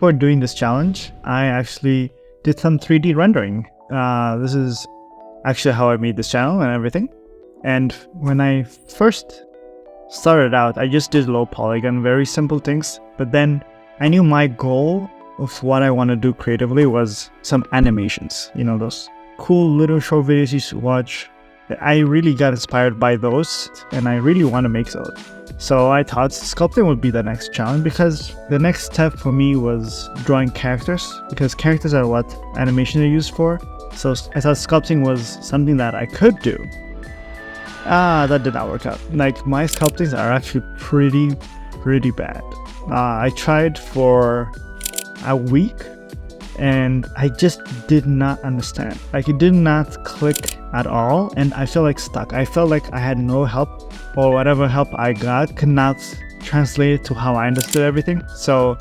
for doing this challenge, I actually did some 3D rendering. This is actually how I made this channel and everything. And when I first started out, I just did low polygon, very simple things. But then I knew my goal of what I want to do creatively was some animations. You know, those cool little short videos you used to watch. I really got inspired by those, and I really want to make those. So I thought sculpting would be the next challenge, because the next step for me was drawing characters, because characters are what animation are used for. So I thought sculpting was something that I could do. That did not work out. Like, my sculptings are actually pretty bad. I tried for a week and I just did not understand. Like, it did not click at all, and I felt like stuck. I felt like I had no help, or whatever help I got could not translate it to how I understood everything. So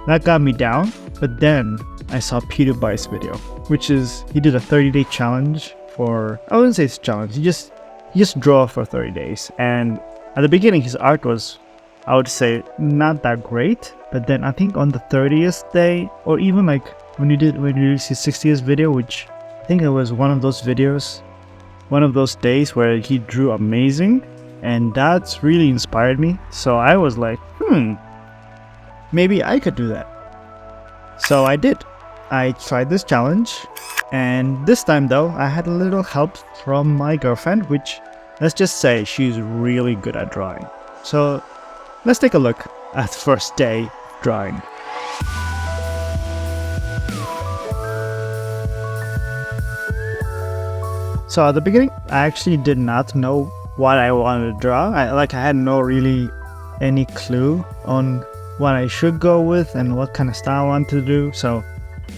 that got me down. But then I saw PewDiePie's video, which is, he did a 30-day challenge for, I wouldn't say it's a challenge, he just draw for 30 days. And at the beginning, his art was, I would say, not that great. But then I think on the 30th day, or even like when you released his 60th video, which I think it was one of those videos, one of those days where he drew amazing, and that's really inspired me. So I was like, maybe I could do that. So I did. I tried this challenge, and this time though, I had a little help from my girlfriend, which, let's just say, she's really good at drawing. So let's take a look at the first day drawing. So at the beginning, I actually did not know what I wanted to draw. I had no really any clue on what I should go with and what kind of style I wanted to do. So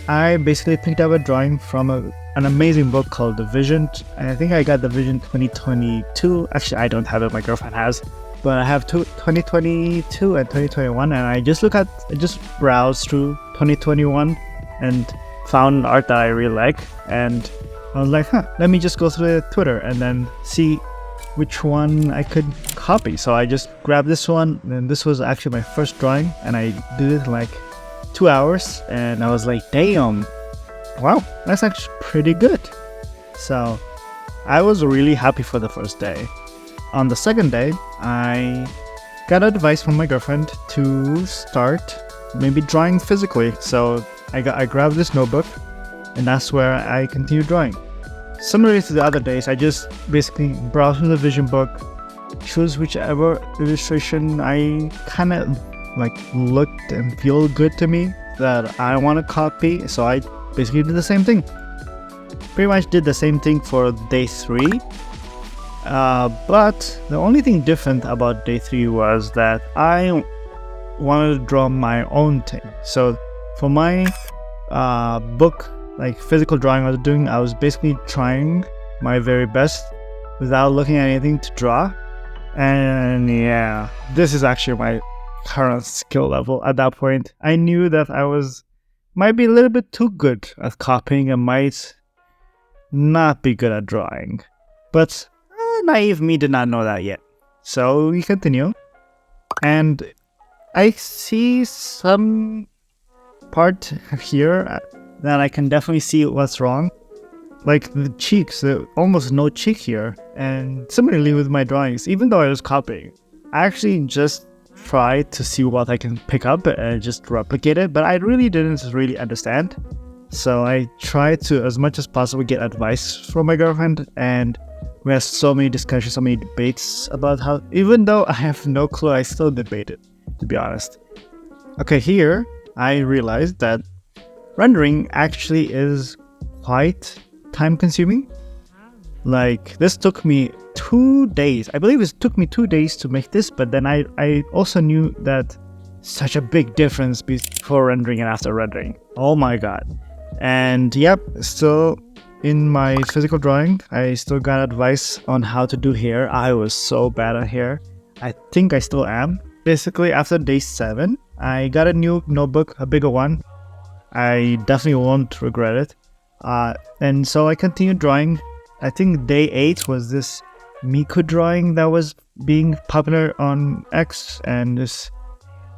I basically picked up a drawing from an amazing book called The Vision. I think I got The Vision 2022. Actually, I don't have it, my girlfriend has. But I have 2022 and 2021, and I just browsed through 2021 and found art that I really like. And I was like, let me just go through Twitter and then see which one I could copy. So I just grabbed this one, and this was actually my first drawing, and I did it in like 2 hours, and I was like, damn, wow, that's actually pretty good. So I was really happy for the first day. On the second day, I got advice from my girlfriend to start maybe drawing physically. So I grabbed this notebook, and that's where I continued drawing. Similarly to the other days, I just basically browsed through the Vision book, choose whichever illustration I kind of like looked and feel good to me that I want to copy. So I basically did the same thing. Pretty much did the same thing for day 3. But the only thing different about day 3 was that I wanted to draw my own thing. So for my book, like physical drawing I was doing, I was basically trying my very best without looking at anything to draw. And yeah, this is actually my current skill level. At that point, I knew that I might be a little bit too good at copying and might not be good at drawing. But naive me did not know that yet. So we continue, and I see some part here that I can definitely see what's wrong. Like the cheeks, almost no cheek here. And similarly with my drawings, even though I was copying, I actually just tried to see what I can pick up and just replicate it, but I really didn't really understand. So I tried to, as much as possible, get advice from my girlfriend, and we had so many discussions, so many debates about how, even though I have no clue, I still debated, to be honest. Okay, here I realized that rendering actually is quite time consuming. Like, this took me 2 days. I believe it took me 2 days to make this, but then I also knew that such a big difference before rendering and after rendering. Oh my god. And yep, still in my physical drawing, I still got advice on how to do hair. I was so bad at hair. I think I still am. Basically, after day 7, I got a new notebook, a bigger one. I definitely won't regret it. And so I continued drawing. I think day 8 was this Miku drawing that was being popular on X, and this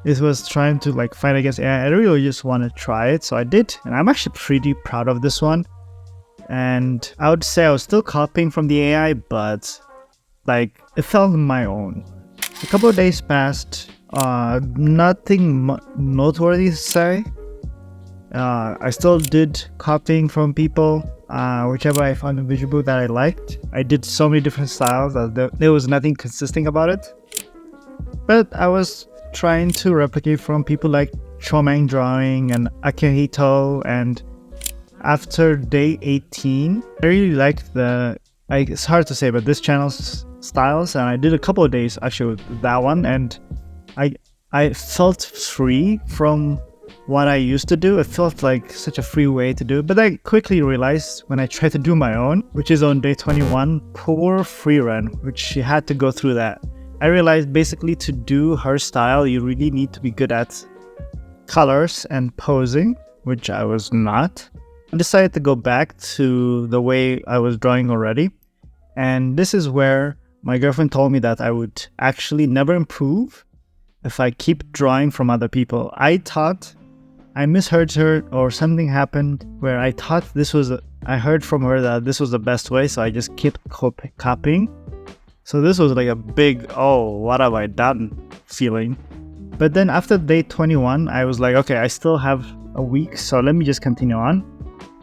it was trying to like fight against AI. I really just want to try it, so I did, and I'm actually pretty proud of this one. And I would say I was still copying from the AI, but like it felt my own. A couple of days passed, nothing noteworthy to say. I still did copying from people, whichever I found visual that I liked. I did so many different styles that there was nothing consistent about it. But I was trying to replicate from people like Chomang Drawing and Akihito, and after day 18, I really liked it's hard to say, but this channel's styles, and I did a couple of days actually with that one, and I felt free from what I used to do. It felt like such a free way to do it, but I quickly realized when I tried to do my own, which is on day 21, poor Freerun, which she had to go through that. I realized basically to do her style, you really need to be good at colors and posing, which I was not. I decided to go back to the way I was drawing already, and this is where my girlfriend told me that I would actually never improve if I keep drawing from other people. I thought I misheard her, or something happened where I thought I heard from her that this was the best way, so I just kept copying. So this was like a big, oh, what have I done feeling. But then after day 21, I was like, okay, I still have a week, so let me just continue on.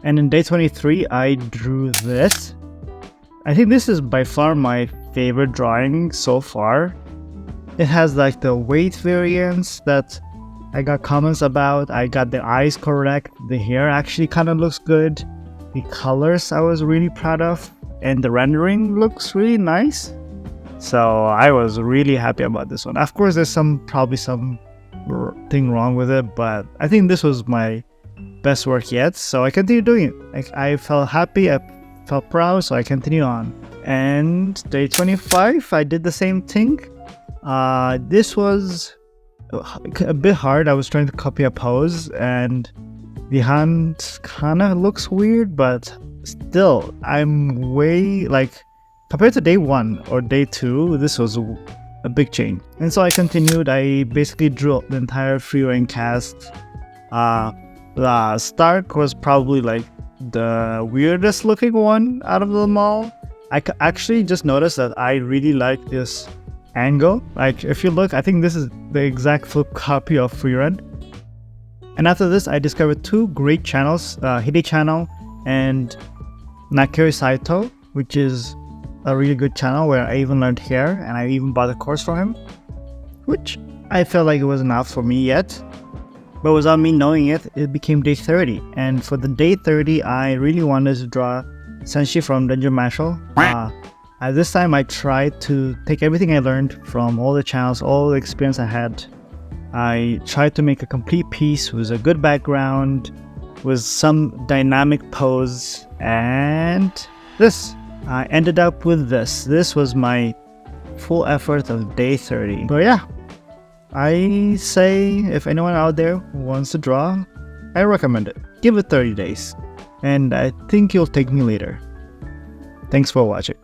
And in day 23, I drew this. I think this is by far my favorite drawing so far. It has like the weight variance that I got comments about. I got the eyes correct. The hair actually kind of looks good. The colors I was really proud of. And the rendering looks really nice. So I was really happy about this one. Of course, there's probably something wrong with it, but I think this was my best work yet. So I continued doing it. Like, I felt happy, I felt proud, so I continued on. And day 25, I did the same thing. This was a bit hard. I was trying to copy a pose, and the hand kind of looks weird, but still, I'm way like, compared to day 1 or day 2, this was a big change. And so I continued. I basically drew the entire Freerun cast. The Stark was probably like the weirdest looking one out of them all. I actually just noticed that I really like this angle. Like, if you look, I think this is the exact full copy of Freerun. And after this, I discovered 2 great channels, Hide channel and Nakiri Saito, which is a really good channel where I even learned hair, and I even bought a course from him, which I felt like it was enough for me yet. But without me knowing it, it became day 30. And for the day 30, I really wanted to draw Senshi from Dungeon Mashle. At this time, I tried to take everything I learned from all the channels, all the experience I had. I tried to make a complete piece with a good background, with some dynamic pose, and this. I ended up with this. This was my full effort of day 30. But yeah, I say if anyone out there wants to draw, I recommend it. Give it 30 days, and I think you'll thank me later. Thanks for watching.